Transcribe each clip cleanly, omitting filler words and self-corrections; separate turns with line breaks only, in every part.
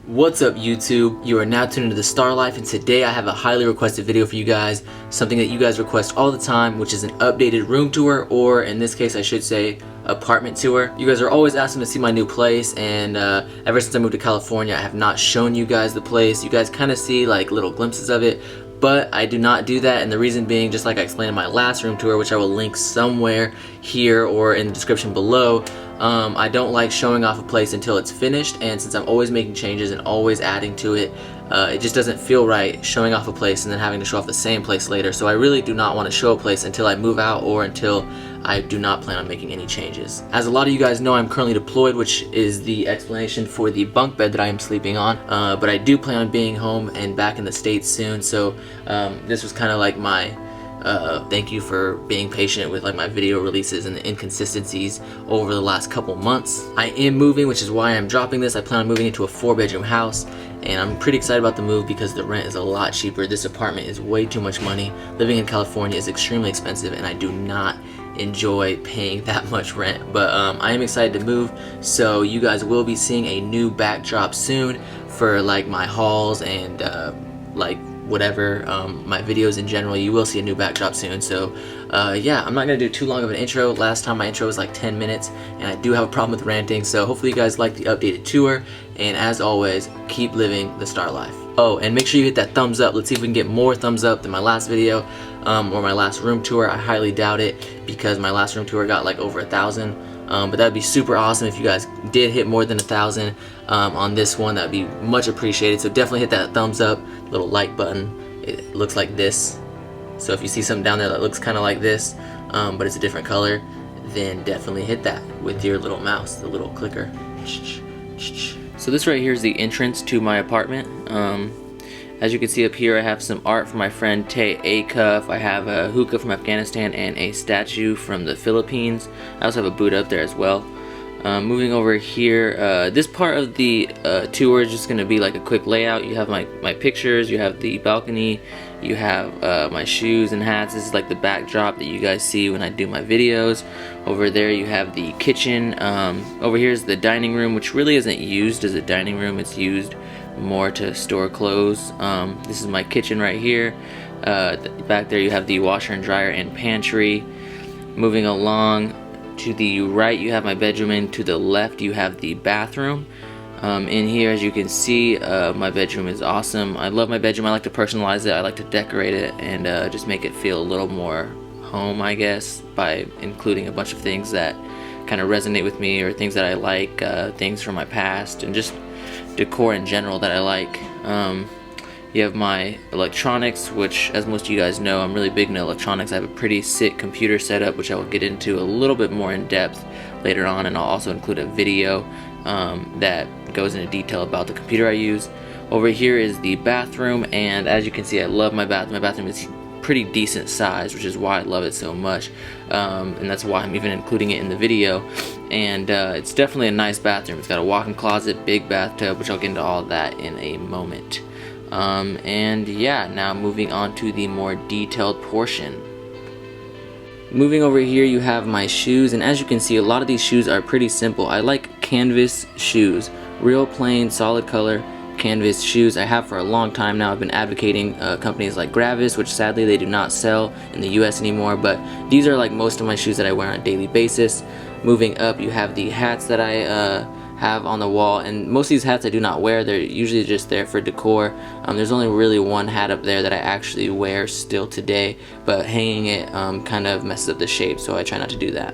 What's up YouTube? You are now tuned into the Starr Life, and today I have a highly requested video for you guys, something that you guys request all the time, which is an updated room tour, or in this case I should say apartment tour. You guys are always asking to see my new place, and ever since I moved to California I have not shown you guys the place. You guys kind of see like little glimpses of it, but I do not do that, and the reason being, just like I explained in my last room tour, which I will link somewhere here or in the description below, I don't like showing off a place until it's finished, and since I'm always making changes and always adding to it, it just doesn't feel right showing off a place and then having to show off the same place later. So I really do not want to show a place until I move out or until I do not plan on making any changes. As a lot of you guys know, I'm currently deployed, which is the explanation for the bunk bed that I am sleeping on, but I do plan on being home and back in the States soon, so this was kind of like my thank you for being patient with like my video releases and the inconsistencies over the last couple months. I am moving, which is why I'm dropping this. I plan on moving into a 4-bedroom house, and I'm pretty excited about the move because the rent is a lot cheaper. This apartment is way too much money. Living in California is extremely expensive, and I do not enjoy paying that much rent, but I am excited to move, so you guys will be seeing a new backdrop soon for like my hauls and like whatever, my videos in general. You will see a new backdrop soon, so yeah, I'm not gonna do too long of an intro. Last time my intro was like 10 minutes, and I do have a problem with ranting, so hopefully you guys like the updated tour, and as always, keep living the Starr life. Oh, and make sure you hit that thumbs up. Let's see if we can get more thumbs up than my last video, or my last room tour. I highly doubt it, because my last room tour got like over 1,000. But that would be super awesome if you guys did hit more than 1,000 on this one. That would be much appreciated. So definitely hit that thumbs up, little like button. It looks like this. So if you see something down there that looks kind of like this, but it's a different color, then definitely hit that with your little mouse, the little clicker. So this right here is the entrance to my apartment. As you can see up here, I have some art from my friend Tay Acuff. I have a hookah from Afghanistan and a statue from the Philippines. I also have a Buddha up there as well. Moving over here, this part of the tour is just going to be like a quick layout. You have my pictures, you have the balcony, you have my shoes and hats. This is like the backdrop that you guys see when I do my videos. Over there you have the kitchen. Over here is the dining room, which really isn't used as a dining room. It's used more to store clothes. This is my kitchen right here. Back there you have the washer and dryer and pantry. Moving along to the right you have my bedroom, and to the left you have the bathroom. In here, as you can see, my bedroom is awesome. I love my bedroom. I like to personalize it, I like to decorate it, and just make it feel a little more home, I guess, by including a bunch of things that kind of resonate with me, or things that I like, things from my past, and just decor in general that I like. You have my electronics, which, as most of you guys know, I'm really big into electronics. I have a pretty sick computer setup, which I will get into a little bit more in depth later on, and I'll also include a video that goes into detail about the computer I use. Over here is the bathroom, and as you can see, I love my bathroom. My bathroom is pretty decent size, which is why I love it so much, and that's why I'm even including it in the video. And it's definitely a nice bathroom. It's got a walk-in closet, big bathtub, which I'll get into all of that in a moment. And yeah, now moving on to the more detailed portion. Moving over here you have my shoes, and as you can see, a lot of these shoes are pretty simple. I like canvas shoes, real plain solid color canvas shoes. I have for a long time now. I've been advocating companies like Gravis, which sadly they do not sell in the US anymore, but these are like most of my shoes that I wear on a daily basis. Moving up you have the hats that I have on the wall, and most of these hats I do not wear. They're usually just there for decor. There's only really one hat up there that I actually wear still today, but hanging it kind of messes up the shape, so I try not to do that.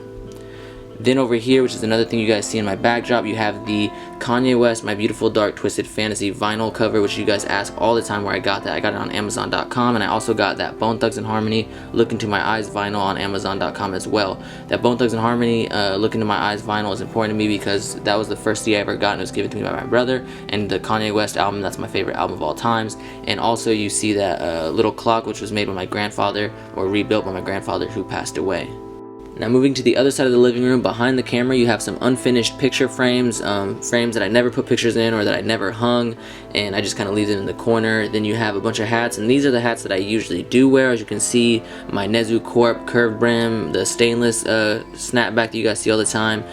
Then over here, which is another thing you guys see in my backdrop, you have the Kanye West My Beautiful Dark Twisted Fantasy vinyl cover, which you guys ask all the time where I got that. I got it on Amazon.com, and I also got that Bone Thugs and Harmony Look Into My Eyes vinyl on Amazon.com as well. That Bone Thugs and Harmony Look Into My Eyes vinyl is important to me because that was the first CD I ever got, and it was given to me by my brother. And the Kanye West album, that's my favorite album of all times. And also you see that little clock, which was made by my grandfather, or rebuilt by my grandfather, who passed away. Now moving to the other side of the living room, behind the camera you have some unfinished picture frames, frames that I never put pictures in or that I never hung, and I just kind of leave them in the corner. Then you have a bunch of hats, and these are the hats that I usually do wear. As you can see, my Nezu Corp curved brim, the stainless snapback that you guys see all the time.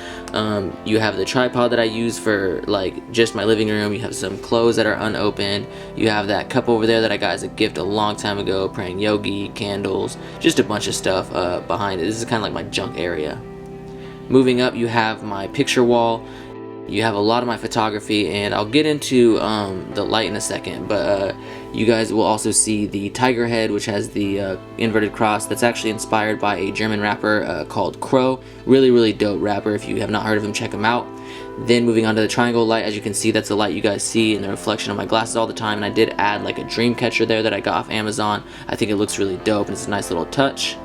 You have the tripod that I use for like just my living room. You have some clothes that are unopened. You have that cup over there that I got as a gift a long time ago, praying yogi, candles, just a bunch of stuff behind it. This is kind of like my junk area. Moving up, you have my picture wall. You have a lot of my photography, and I'll get into the light in a second, but you guys will also see the tiger head, which has the inverted cross. That's actually inspired by a German rapper called Crow. Really dope rapper. If you have not heard of him, check him out. Then moving on to the triangle light, as you can see, that's the light you guys see in the reflection of my glasses all the time, and I did add like a dream catcher there that I got off Amazon. I think it looks really dope, and it's a nice little touch.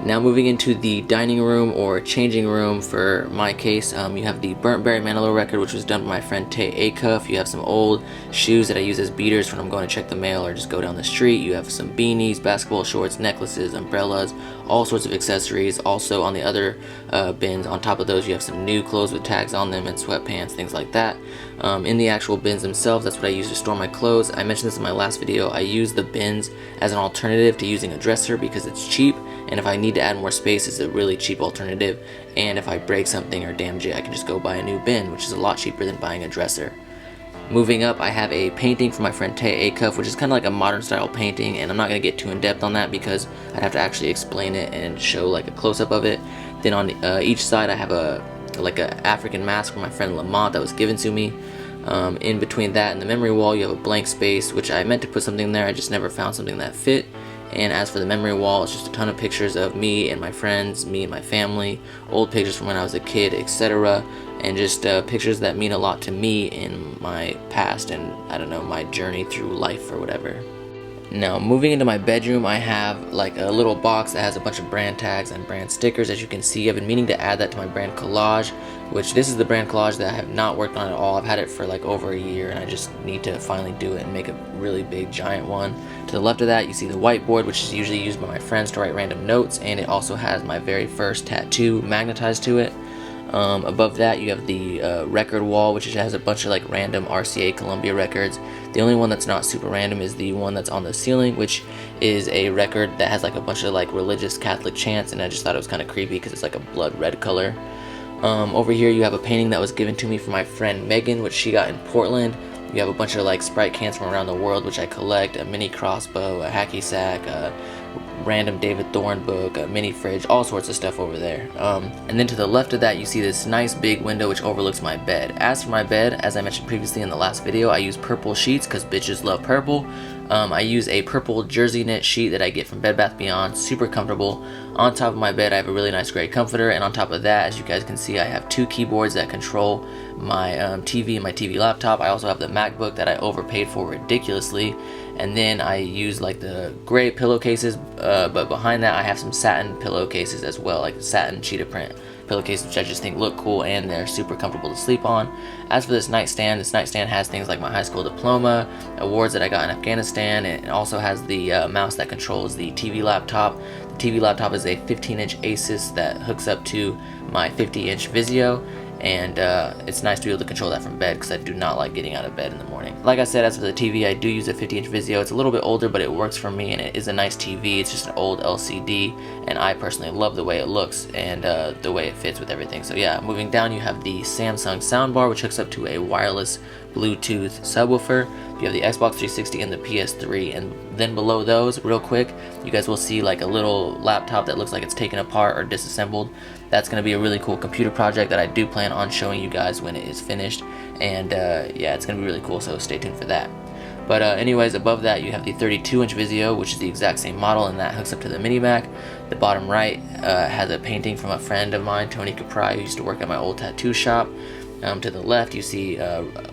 Now moving into the dining room or changing room for my case, you have the Burnt Berry Manilow record, which was done by my friend Tay Acuff. You have some old shoes that I use as beaters when I'm going to check the mail or just go down the street. You have some beanies, basketball shorts, necklaces, umbrellas, all sorts of accessories. Also on the other bins, on top of those, you have some new clothes with tags on them and sweatpants, things like that. In the actual bins themselves, that's what I use to store my clothes. I mentioned this in my last video. I use the bins as an alternative to using a dresser because it's cheap, and if I need to add more space, it's a really cheap alternative. And if I break something or damage it, I can just go buy a new bin, which is a lot cheaper than buying a dresser. Moving up, I have a painting from my friend Tay Acuff, which is kind of like a modern style painting, and I'm not going to get too in depth on that because I'd have to actually explain it and show like a close-up of it. Then on each side I have a African mask from my friend Lamont that was given to me. In between that and the memory wall, you have a blank space, which I meant to put something there, I just never found something that fit. And as for the memory wall, it's just a ton of pictures of me and my friends, me and my family, old pictures from when I was a kid, etc. And just pictures that mean a lot to me in my past and, I don't know, my journey through life or whatever. Now moving into my bedroom, I have like a little box that has a bunch of brand tags and brand stickers. As you can see, I've been meaning to add that to my brand collage, which this is the brand collage that I have not worked on at all. I've had it for like over a year, and I just need to finally do it and make a really big giant one. To the left of that, you see the whiteboard, which is usually used by my friends to write random notes, and it also has my very first tattoo magnetized to it. Above that, you have the record wall, which has a bunch of like random RCA Columbia records. The only one that's not super random is the one that's on the ceiling, which is a record that has like a bunch of like religious Catholic chants, and I just thought it was kind of creepy because it's like a blood red color. Over here you have a painting that was given to me from my friend Megan, which she got in Portland. You have a bunch of like Sprite cans from around the world, which I collect, a mini crossbow, a hacky sack, a random David Thorne book, a mini fridge, all sorts of stuff over there. And then to the left of that, you see this nice big window which overlooks my bed. As for my bed, as I mentioned previously in the last video, I use purple sheets because bitches love purple. I use a purple jersey knit sheet that I get from Bed Bath & Beyond, super comfortable. On top of my bed, I have a really nice gray comforter, and on top of that, as you guys can see, I have two keyboards that control my TV and my TV laptop. I also have the MacBook that I overpaid for ridiculously, and then I use like the gray pillowcases, but behind that I have some satin pillowcases as well, like satin cheetah print pillowcases, which I just think look cool and they're super comfortable to sleep on. As for this nightstand has things like my high school diploma, awards that I got in Afghanistan, and it also has the mouse that controls the TV laptop. The TV laptop is a 15-inch Asus that hooks up to my 50-inch Vizio, and it's nice to be able to control that from bed because I do not like getting out of bed in the morning. Like I said, as for the TV, I do use a 50-inch Vizio. It's a little bit older, but it works for me, and it is a nice TV. It's just an old LCD, and I personally love the way it looks and the way it fits with everything. So yeah, moving down, you have the Samsung soundbar, which hooks up to a wireless Bluetooth subwoofer. You have the Xbox 360 and the PS3, and then below those, real quick, you guys will see like a little laptop that looks like it's taken apart or disassembled. That's going to be a really cool computer project that I do plan on showing you guys when it is finished, and yeah, it's going to be really cool, so stay tuned for that. But anyways, above that you have the 32-inch Vizio, which is the exact same model, and that hooks up to the mini Mac. The bottom right has a painting from a friend of mine, Tony Capri, who used to work at my old tattoo shop. To the left, you see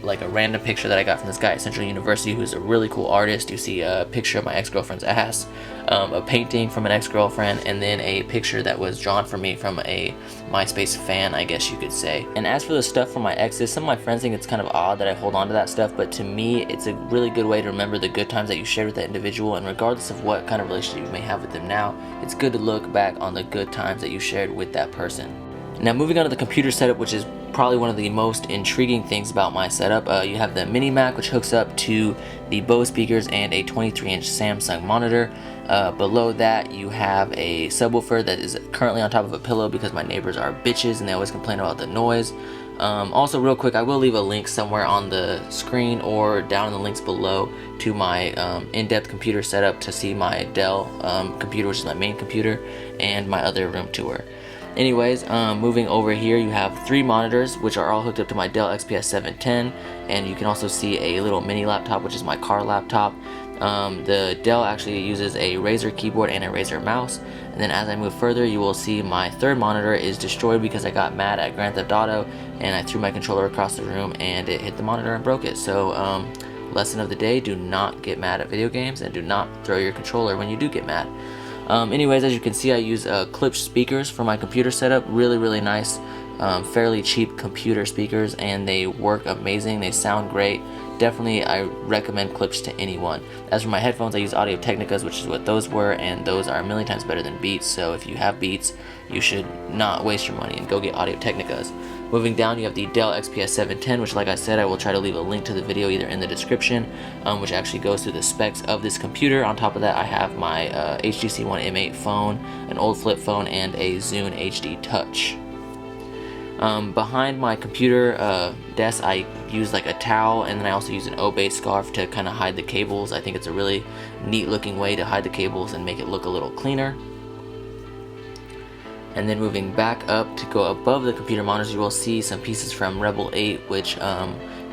like a random picture that I got from this guy at Central University who's a really cool artist. You see a picture of my ex-girlfriend's ass, a painting from an ex-girlfriend, and then a picture that was drawn for me from a MySpace fan, I guess you could say. And as for the stuff from my exes, some of my friends think it's kind of odd that I hold on to that stuff, but to me, it's a really good way to remember the good times that you shared with that individual, and regardless of what kind of relationship you may have with them now, it's good to look back on the good times that you shared with that person. Now moving on to the computer setup, which is probably one of the most intriguing things about my setup. You have the mini Mac, which hooks up to the Bose speakers and a 23-inch Samsung monitor. Below that you have a subwoofer that is currently on top of a pillow because my neighbors are bitches and they always complain about the noise. Also real quick, I will leave a link somewhere on the screen or down in the links below to my in-depth computer setup to see my Dell computer, which is my main computer, and my other room tour. Anyways, moving over here, you have 3 monitors which are all hooked up to my Dell XPS 710, and you can also see a little mini laptop, which is my car laptop. The Dell actually uses a Razer keyboard and a Razer mouse. And then as I move further, you will see my 3rd monitor is destroyed because I got mad at Grand Theft Auto and I threw my controller across the room and it hit the monitor and broke it. So lesson of the day, do not get mad at video games and do not throw your controller when you do get mad. Anyways, as you can see, I use Klipsch speakers for my computer setup. Really nice, fairly cheap computer speakers, and they work amazing. They sound great. Definitely, I recommend Klipsch to anyone. As for my headphones, I use Audio-Technicas, which is what those were, and those are a million times better than Beats. So if you have Beats, you should not waste your money and go get Audio-Technicas. Moving down, you have the Dell XPS 710, which, like I said, I will try to leave a link to the video either in the description, which actually goes through the specs of this computer. On top of that, I have my HTC One M8 phone, an old flip phone, and a Zune HD Touch. Behind my computer desk, I use like a towel, and then I also use an Obey scarf to kind of hide the cables. I think it's a really neat looking way to hide the cables and make it look a little cleaner. And then moving back up to go above the computer monitors, you will see some pieces from Rebel 8, which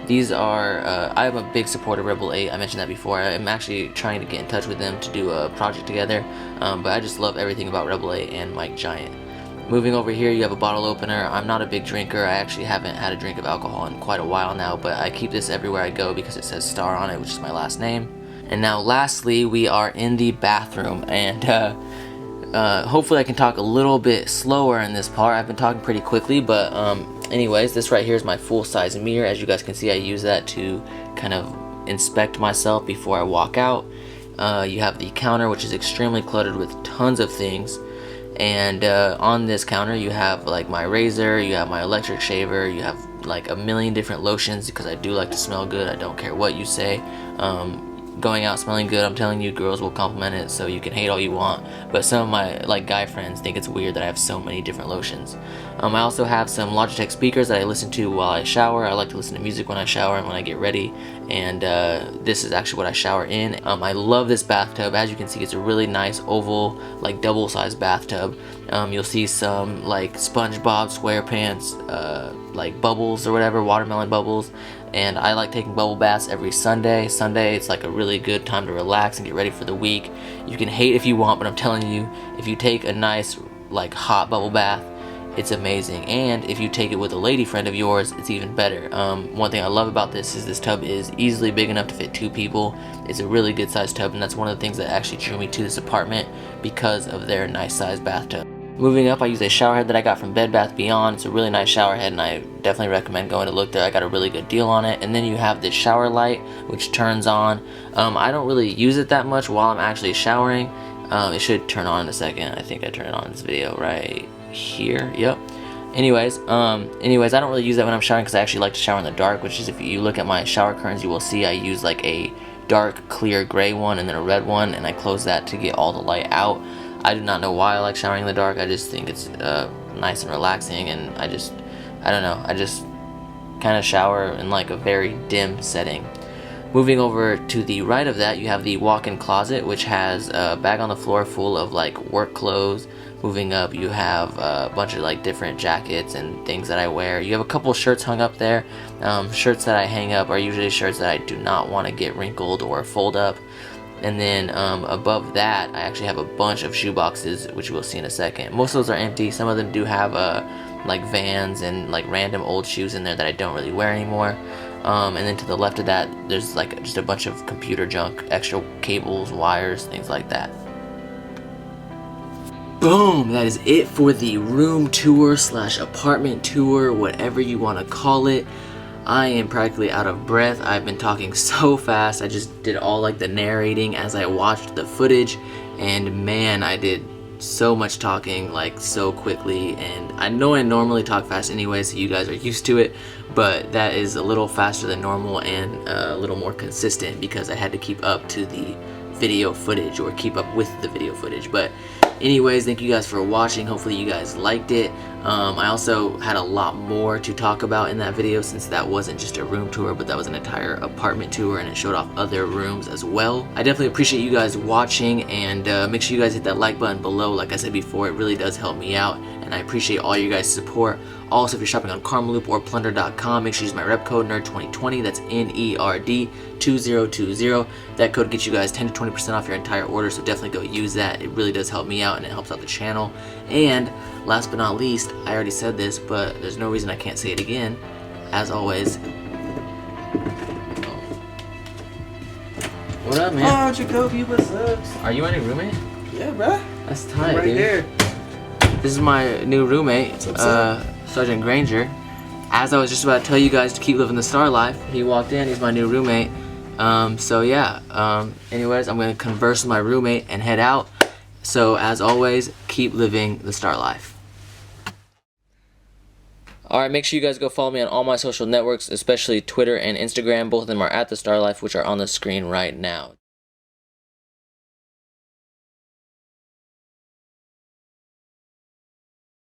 these are, I'm a big supporter of Rebel 8, I mentioned that before. I'm actually trying to get in touch with them to do a project together, but I just love everything about Rebel 8 and Mike Giant. Moving over here, you have a bottle opener. I'm not a big drinker. I actually haven't had a drink of alcohol in quite a while now, but I keep this everywhere I go because it says Starr on it, which is my last name. And now lastly, we are in the bathroom, and hopefully I can talk a little bit slower in this part. I've been talking pretty quickly, but anyways, this right here is my full-size mirror. As you guys can see, I use that to kind of inspect myself before I walk out. You have the counter, which is extremely cluttered with tons of things. And on this counter you have like my razor, you have my electric shaver, you have like a million different lotions because I do like to smell good. I don't care what you say. Going out smelling good, I'm telling you, girls will compliment it, so you can hate all you want, but some of my like guy friends think it's weird that I have so many different lotions. I also have some Logitech speakers that I listen to while I shower. I like to listen to music when I shower and when I get ready, and this is actually what I shower in. I love this bathtub. As you can see, it's a really nice oval, like double-sized bathtub. You'll see some like SpongeBob SquarePants like bubbles or whatever, watermelon bubbles, and I like taking bubble baths every Sunday. It's like a really good time to relax and get ready for the week. You can hate if you want, but I'm telling you, if you take a nice like hot bubble bath, it's amazing. And if you take it with a lady friend of yours, it's even better. One thing I love about this is this tub is easily big enough to fit 2 people. It's a really good sized tub, and that's one of the things that actually drew me to this apartment because of their nice sized bathtub. Moving up, I use a shower head that I got from Bed Bath Beyond. It's a really nice shower head, and I definitely recommend going to look there. I got a really good deal on it. And then you have this shower light, which turns on. I don't really use it that much while I'm actually showering. It should turn on in a second. I think I turned it on in this video right here. Yep. Anyways, I don't really use that when I'm showering because I actually like to shower in the dark, which is, if you look at my shower curtains, you will see I use like a dark clear gray one and then a red one, and I close that to get all the light out. I do not know why I like showering in the dark. I just think it's nice and relaxing, and I don't know, I just kind of shower in like a very dim setting. Moving over to the right of that, you have the walk-in closet, which has a bag on the floor full of like work clothes. Moving up, you have a bunch of like different jackets and things that I wear. You have a couple shirts hung up there. Shirts that I hang up are usually shirts that I do not want to get wrinkled or fold up. And then above that, I actually have a bunch of shoe boxes, which we'll see in a second. Most of those are empty. Some of them do have like Vans and like random old shoes in there that I don't really wear anymore. And then to the left of that, there's like just a bunch of computer junk, extra cables, wires, things like that. Boom! That is it for the room tour / apartment tour, whatever you want to call it. I am practically out of breath. I've been talking so fast. I just did all like the narrating as I watched the footage, and man, I did so much talking like so quickly. And I know I normally talk fast anyway, so you guys are used to it, but that is a little faster than normal and a little more consistent because I had to keep up to the video footage, or keep up with the video footage. But anyways, thank you guys for watching. Hopefully you guys liked it. I also had a lot more to talk about in that video, since that wasn't just a room tour, but that was an entire apartment tour, and it showed off other rooms as well. I definitely appreciate you guys watching, and make sure you guys hit that like button below. Like I said before, it really does help me out, and I appreciate all you guys' support. Also, if you're shopping on Karmaloop or Plunder.com, make sure you use my rep code NERD2020. That's NERD2020. That code gets you guys 10 to 20% off your entire order, so definitely go use that. It really does help me out, and it helps out the channel. And last but not least, I already said this, but there's no reason I can't say it again. As always, what up, man?
Oh, Jacoby, what's up?
Are you my new roommate?
Yeah, bro.
That's tight,
right
dude.
there.
This is my new roommate,
What's up?
Sergeant Granger. As I was just about to tell you guys to keep living the Starr life, he walked in. He's my new roommate. So yeah. Anyways, I'm gonna converse with my roommate and head out. So as always, keep living the Starr life. Alright, make sure you guys go follow me on all my social networks, especially Twitter and Instagram. Both of them are at the Starr Life, which are on the screen right now.